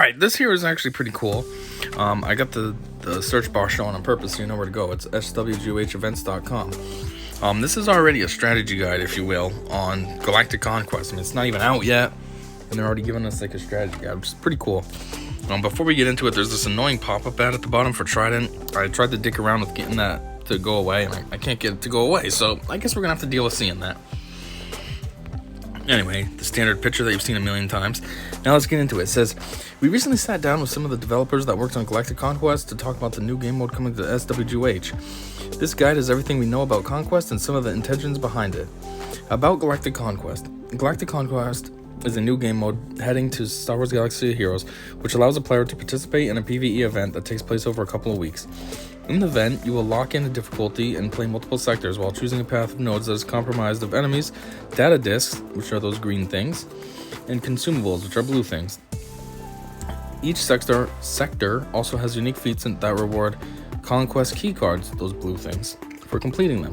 Alright, this here is actually pretty cool. I got the search bar showing on purpose so you know where to go. It's swghevents.com. This is already a strategy guide, if you will, on Galactic Conquest. I mean, it's not even out yet, and they're already giving us like a strategy guide, which is pretty cool. Before we get into it, there's this annoying pop-up ad at the bottom for Trident. I tried to dick around with getting that to go away, and I can't get it to go away, so I guess we're gonna have to deal with seeing that. Anyway, the standard picture that you've seen a million times. Now let's get into it. It says, we recently sat down with some of the developers that worked on Galactic Conquest to talk about the new game mode coming to SWH. This guide is everything we know about Conquest and some of the intentions behind it. About Galactic Conquest. Galactic Conquest is a new game mode heading to Star Wars Galaxy of Heroes, which allows a player to participate in a PvE event that takes place over a couple of weeks. In the event, you will lock in a difficulty and play multiple sectors while choosing a path of nodes that is comprised of enemies, data discs, which are those green things, and consumables, which are blue things. Each sector also has unique feats that reward conquest keycards, those blue things, for completing them.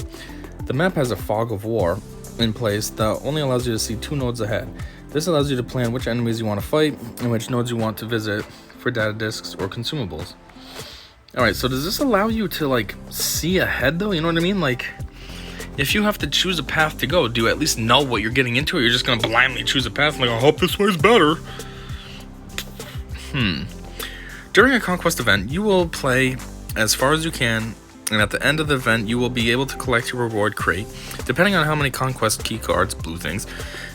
The map has a fog of war in place that only allows you to see 2 nodes ahead. This allows you to plan which enemies you want to fight and which nodes you want to visit for data discs or consumables. Alright, so does this allow you to, like, see ahead, though? You know what I mean? Like, if you have to choose a path to go, do you at least know what you're getting into, or you're just gonna blindly choose a path like, I hope this way's better? During a Conquest event, you will play as far as you can, and at the end of the event, you will be able to collect your reward crate, depending on how many Conquest key cards, blue things,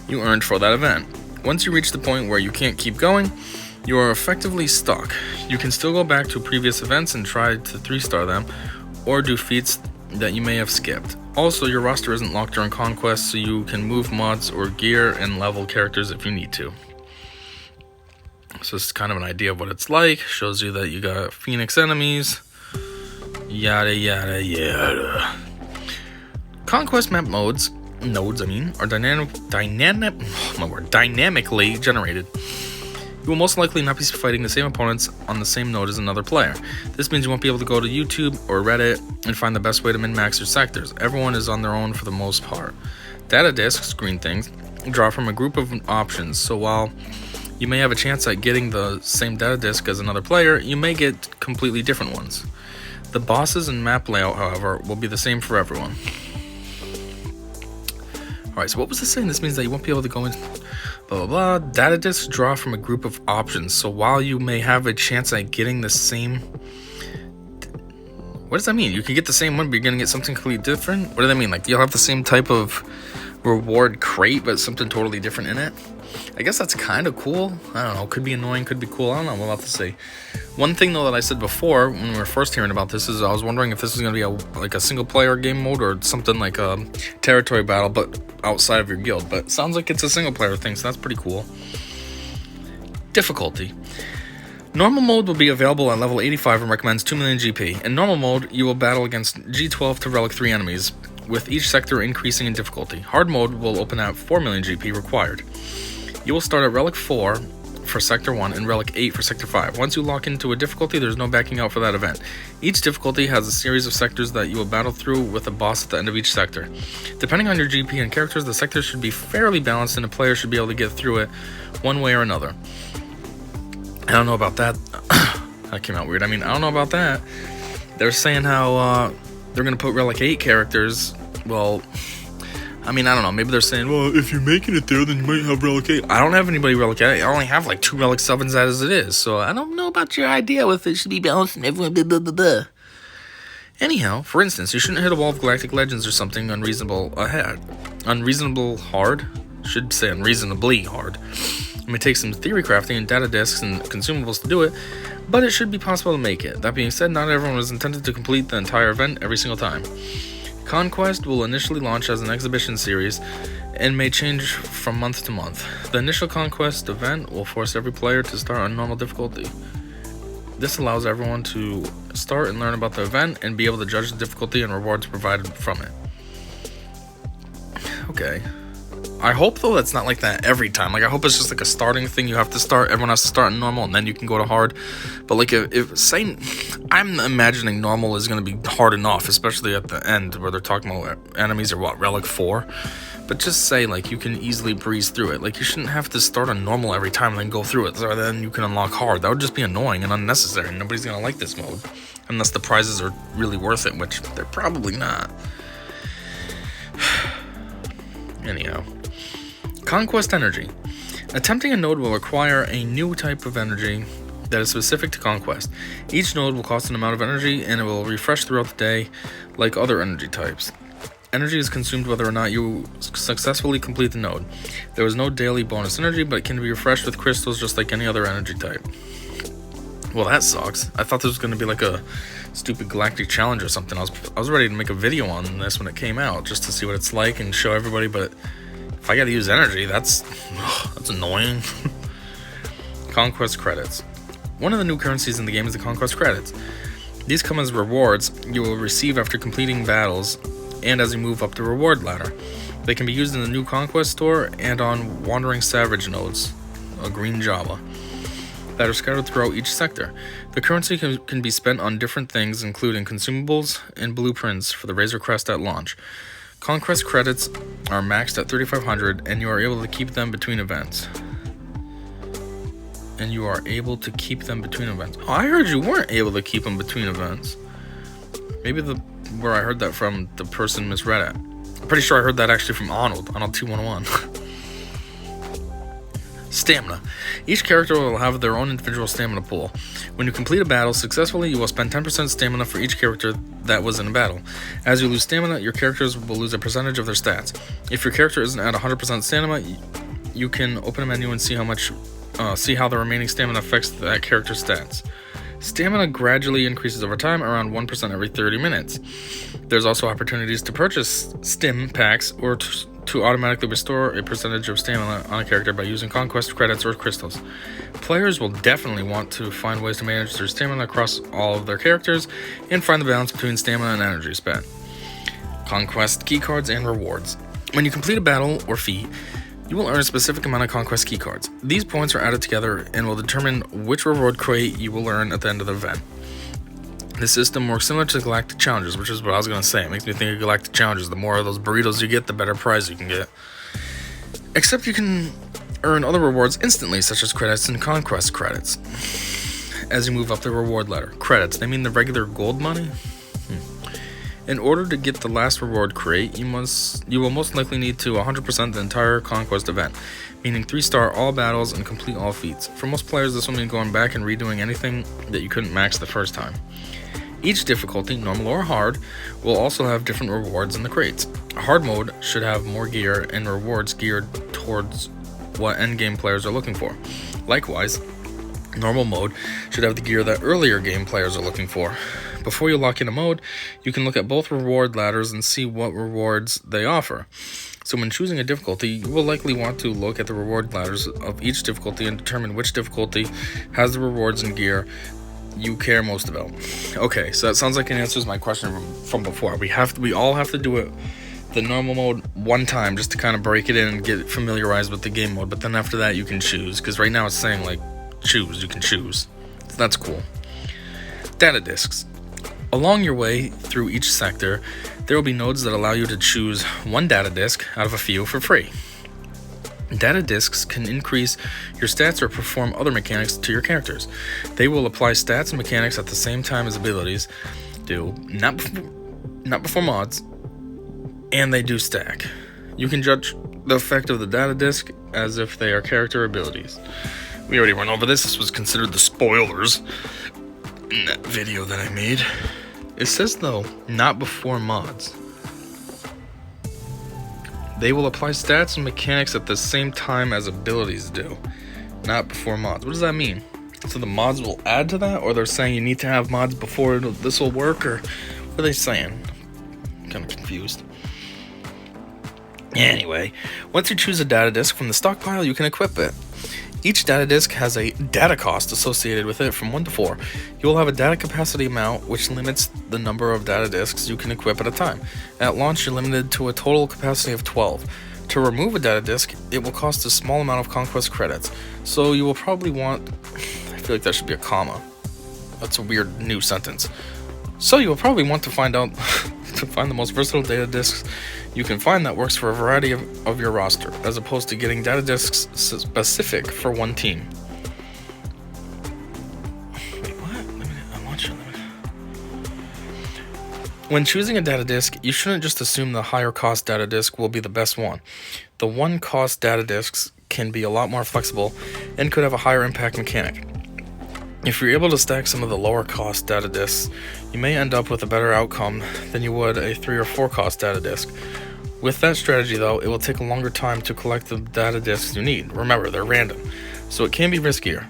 you earned for that event. Once you reach the point where you can't keep going, you are effectively stuck. You can still go back to previous events and try to 3-star them, or do feats that you may have skipped. Also, your roster isn't locked during Conquest, so you can move mods or gear and level characters if you need to. So this is kind of an idea of what it's like. Shows you that you got Phoenix enemies, yada yada yada. Conquest map nodes are dynamically generated. You will most likely not be fighting the same opponents on the same node as another player. This means you won't be able to go to YouTube or Reddit and find the best way to min-max your sectors. Everyone is on their own for the most part. Data discs, green things, draw from a group of options, so while you may have a chance at getting the same data disc as another player, you may get completely different ones. The bosses and map layout, however, will be the same for everyone. Alright, so what was this saying? This means that you won't be able to go in blah blah blah. Data discs draw from a group of options, so while you may have a chance at getting the same... What does that mean? You can get the same one, but you're gonna get something completely different? What does that mean? Like, you'll have the same type of reward crate, but something totally different in it? I guess that's kind of cool. I don't know, could be annoying, could be cool, I don't know, we'll have to see. One thing though that I said before when we were first hearing about this is I was wondering if this is going to be like a single player game mode or something like a territory battle but outside of your guild, but it sounds like it's a single player thing, so that's pretty cool. Difficulty. Normal mode will be available at level 85 and recommends 2 million GP. In normal mode, you will battle against G12 to Relic 3 enemies, with each sector increasing in difficulty. Hard mode will open at 4 million GP required. You will start at Relic 4 for Sector 1 and Relic 8 for Sector 5. Once you lock into a difficulty, there's no backing out for that event. Each difficulty has a series of sectors that you will battle through with a boss at the end of each sector. Depending on your GP and characters, the sectors should be fairly balanced and a player should be able to get through it one way or another. I don't know about that. That came out weird. I don't know about that. They're saying how they're going to put Relic 8 characters, well... I don't know, maybe they're saying, well, if you're making it there, then you might have Relic 8. I don't have anybody Relic 8. I only have like 2 Relic 7s as it is, so I don't know about your idea with it should be balanced and everyone blah, blah, blah, blah. Anyhow, for instance, you shouldn't hit a wall of Galactic Legends or something unreasonably hard. Should say unreasonably hard. It may take some theory crafting and data discs and consumables to do it, but it should be possible to make it. That being said, not everyone is intended to complete the entire event every single time. Conquest will initially launch as an exhibition series and may change from month to month. The initial Conquest event will force every player to start on normal difficulty. This allows everyone to start and learn about the event and be able to judge the difficulty and rewards provided from it. Okay. I hope, though, that's not like that every time. Like, I hope it's just like a starting thing. You have to start, everyone has to start in normal, and then you can go to hard. But, like, if saying, I'm imagining normal is going to be hard enough, especially at the end where they're talking about enemies are, Relic 4. but just say, like, you can easily breeze through it. Like, you shouldn't have to start on normal every time and then go through it, so then you can unlock hard. That would just be annoying and unnecessary. Nobody's gonna like this mode, unless the prizes are really worth it, which they're probably not. Anyhow, Conquest Energy. Attempting a node will require a new type of energy that is specific to Conquest. Each node will cost an amount of energy, and it will refresh throughout the day like other energy types. Energy is consumed whether or not you successfully complete the node. There is no daily bonus energy, but it can be refreshed with crystals just like any other energy type. Well, that sucks. I thought this was going to be like a stupid Galactic Challenge or something. I was ready to make a video on this when it came out, just to see what it's like and show everybody, but if I gotta use energy, that's annoying. Conquest Credits. One of the new currencies in the game is the Conquest Credits. These come as rewards you will receive after completing battles and as you move up the reward ladder. They can be used in the new Conquest store and on Wandering Savage nodes, a green Java, that are scattered throughout each sector. The currency can be spent on different things, including consumables and blueprints for the Razor Crest at launch. Conquest credits are maxed at 3,500, and you are able to keep them between events. Oh, I heard you weren't able to keep them between events. Maybe where I heard that from, the person misread it. I'm pretty sure I heard that actually from Arnold 211. Stamina. Each character will have their own individual stamina pool. When you complete a battle successfully, you will spend 10% stamina for each character that was in a battle. As you lose stamina, your characters will lose a percentage of their stats. If your character isn't at 100% stamina, you can open a menu and see how the remaining stamina affects that character's stats. Stamina gradually increases over time, around 1% every 30 minutes. There's also opportunities to purchase stim packs or to automatically restore a percentage of stamina on a character by using Conquest credits or crystals. Players will definitely want to find ways to manage their stamina across all of their characters and find the balance between stamina and energy spent. Conquest keycards and rewards. When you complete a battle or feat, you will earn a specific amount of Conquest keycards. These points are added together and will determine which reward crate you will earn at the end of the event. This system works similar to Galactic Challenges, which is what I was going to say. It makes me think of Galactic Challenges. The more of those burritos you get, the better prize you can get. Except you can earn other rewards instantly, such as credits and Conquest credits. As you move up the reward ladder. Credits, they mean the regular gold money? In order to get the last reward crate, you will most likely need to 100% the entire Conquest event, meaning 3-star all battles and complete all feats. For most players, this will mean going back and redoing anything that you couldn't max the first time. Each difficulty, normal or hard, will also have different rewards in the crates. Hard mode should have more gear and rewards geared towards what endgame players are looking for. Likewise, normal mode should have the gear that earlier game players are looking for. Before you lock in a mode, you can look at both reward ladders and see what rewards they offer. So when choosing a difficulty, you will likely want to look at the reward ladders of each difficulty and determine which difficulty has the rewards and gear you care most about. Okay, so that sounds like it answers my question from before. We all have to do it the normal mode one time just to kind of break it in and get familiarized with the game mode, but then after that you can choose, because right now it's saying like choose, you can choose. So that's cool. Data disks. Along your way through each sector, there will be nodes that allow you to choose one data disk out of a few for free. Data disks can increase your stats or perform other mechanics to your characters. They will apply stats and mechanics at the same time as abilities do, not before mods, and they do stack. You can judge the effect of the data disk as if they are character abilities. We already went over this. This was considered the spoilers in that video that I made. It says though, not before mods. They will apply stats and mechanics at the same time as abilities do, not before mods. What does that mean? So the mods will add to that, or they're saying you need to have mods before this will work, or what are they saying? I'm kind of confused. Anyway, once you choose a data disk from the stockpile, you can equip it. Each data disk has a data cost associated with it from 1 to 4. You will have a data capacity amount, which limits the number of data disks you can equip at a time. At launch, you're limited to a total capacity of 12. To remove a data disk, it will cost a small amount of Conquest credits. So you will probably want... I feel like that should be a comma. That's a weird new sentence. So you will probably want to find out to find the most versatile data disks you can find that works for a variety of your roster, as opposed to getting data disks specific for one team. Wait, what? I'm not sure. When choosing a data disk, you shouldn't just assume the higher cost data disk will be the best one. The one cost data disks can be a lot more flexible and could have a higher impact mechanic. If you're able to stack some of the lower cost data disks, you may end up with a better outcome than you would a 3 or 4 cost data disk. With that strategy though, it will take a longer time to collect the data disks you need. Remember, they're random, so it can be riskier.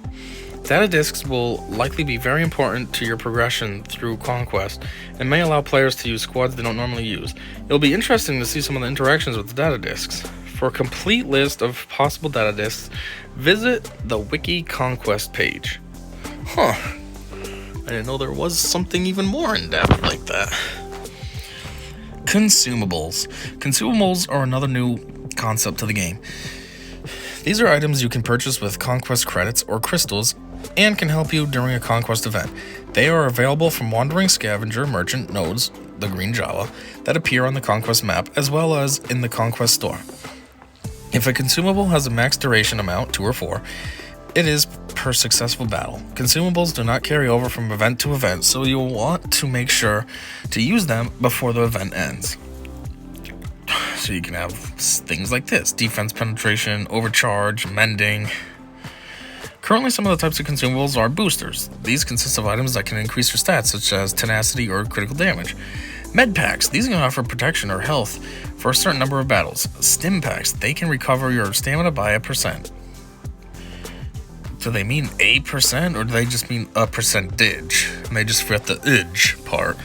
Data disks will likely be very important to your progression through Conquest and may allow players to use squads they don't normally use. It'll be interesting to see some of the interactions with the data disks. For a complete list of possible data disks, visit the Wiki Conquest page. Huh. I didn't know there was something even more in-depth like that. Consumables. Consumables are another new concept to the game. These are items you can purchase with Conquest credits or crystals and can help you during a Conquest event. They are available from Wandering Scavenger merchant nodes, the green Java, that appear on the Conquest map as well as in the Conquest store. If a consumable has a max duration amount, 2 or 4, it is per successful battle. Consumables do not carry over from event to event, so you'll want to make sure to use them before the event ends. So you can have things like this: defense penetration, overcharge, mending. Currently, some of the types of consumables are boosters. These consist of items that can increase your stats, such as tenacity or critical damage. Med packs, these can offer protection or health for a certain number of battles. Stim packs, they can recover your stamina by 1%. Do they mean a percent, or do they just mean a percentage? And they just forget the idge part.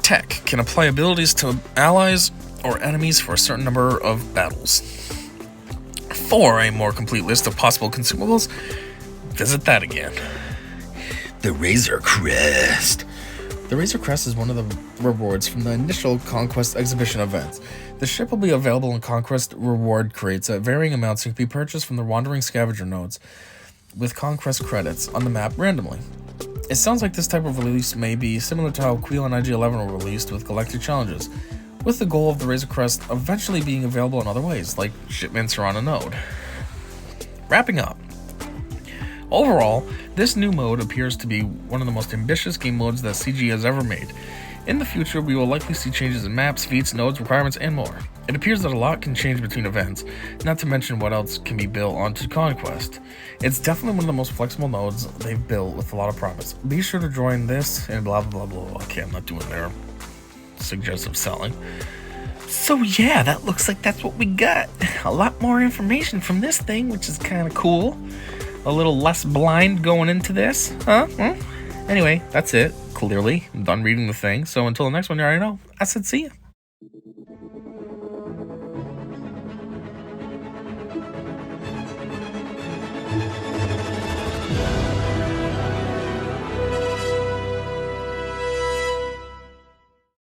Tech can apply abilities to allies or enemies for a certain number of battles. For a more complete list of possible consumables, visit that again. The Razor Crest. The Razor Crest is one of the rewards from the initial Conquest exhibition events. The ship will be available in Conquest reward crates at varying amounts and can be purchased from the Wandering Scavenger nodes with Conquest credits on the map randomly. It sounds like this type of release may be similar to how Queel and IG-11 were released with Galactic Challenges, with the goal of the Razor Crest eventually being available in other ways, like shipments or on a node. Wrapping up. Overall, this new mode appears to be one of the most ambitious game modes that CG has ever made. In the future, we will likely see changes in maps, feats, nodes, requirements, and more. It appears that a lot can change between events, not to mention what else can be built onto Conquest. It's definitely one of the most flexible nodes they've built with a lot of promise. Be sure to join this and blah blah blah blah. Okay, I'm not doing their suggestive selling. So yeah, that looks like that's what we got. A lot more information from this thing, which is kind of cool. A little less blind going into this, huh? Anyway, that's it. Clearly, I'm done reading the thing. So until the next one, you already know. I said see ya.